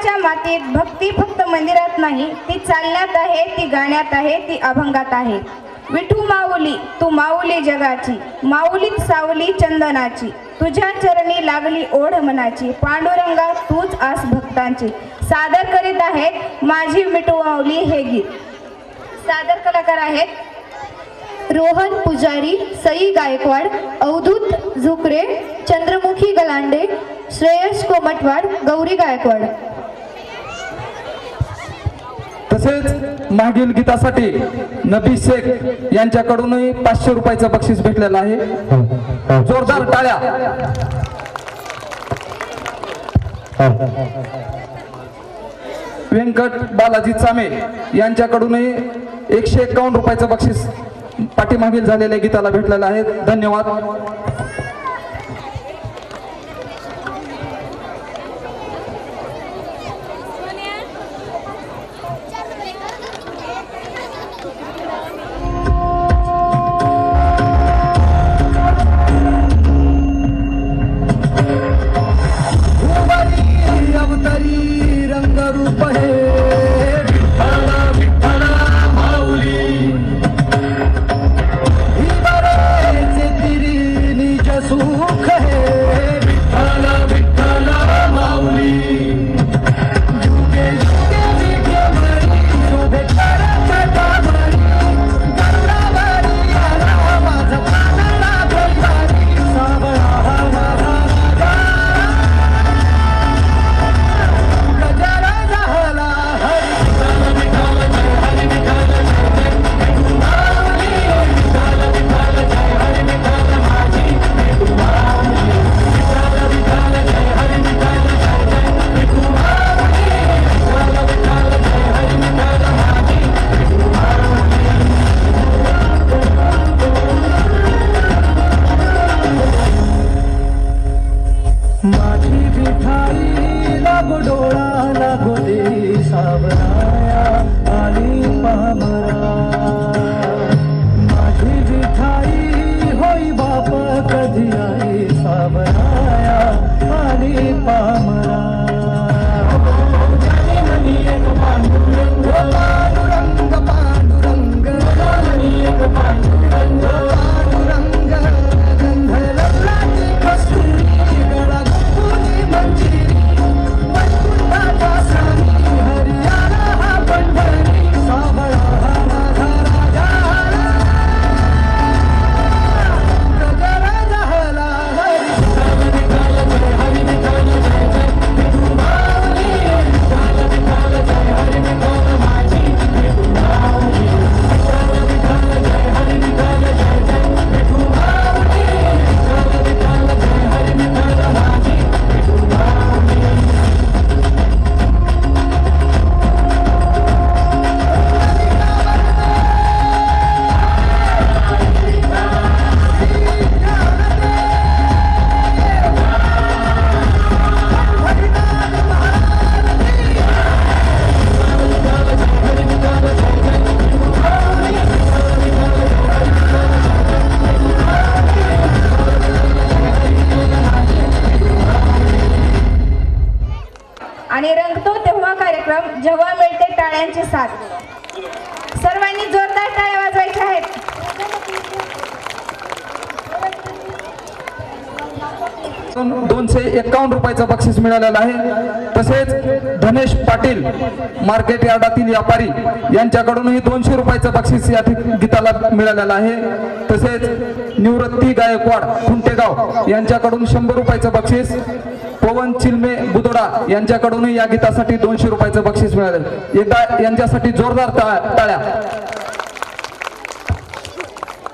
मंदिराच्या मातीत भक्ती फक्त मंदिरात नाही, ती चालण्यात आहे, ती गाण्यात आहे, ती अभंगात आहे. विठू माऊली तू माऊली जगाची, माऊलीत सावली चंदनाची, तुझ्या चरणी लागली ओढ मनाची, पांडुरंगा तूच आस भक्तांची. सादर करीत आहेत माझी विठू माऊली हे गीत. सादर कलाकार आहेत रोहन पुजारी, सई गायकवाड, अवधूत झुकरे, चंद्रमुखी गलांडे, श्रेयस कोमटवाड, गौरी गायकवाड. तसेच मागील गीतासाठी नबी शेख यांच्याकडूनही 500 रुपयाचं बक्षीस भेटलेलं आहे. जोरदार टाळ्या. व्यंकट बालाजी चामे यांच्याकडूनही 151 रुपयाचं बक्षीस पाठीमागील झालेल्या गीताला भेटलेलं आहे. धन्यवाद. आणि रंगतो तेव्हा कार्यक्रम जेव्हा मिळते टाळ्यांची साथ. सर्वांनी जोरदार टाळ्या वाजवायच्या आहेत. $251 रुपयाचं बक्षीस मिळालेलं आहे. तसेच धनेश पाटील मार्केट यार्डातील व्यापारी यांच्याकडूनही 200 रुपयाचं बक्षीस या गीताला मिळालेलं आहे. तसेच निवृत्ती गायकवाड खुंटेगाव यांच्याकडून 100 रुपयाचं बक्षीस, पवन चिलमे बुदोडा यांच्याकडूनही या गीतासाठी 200 रुपयाचं बक्षीस मिळालं. एकदा यांच्यासाठी जोरदार टाळ्या.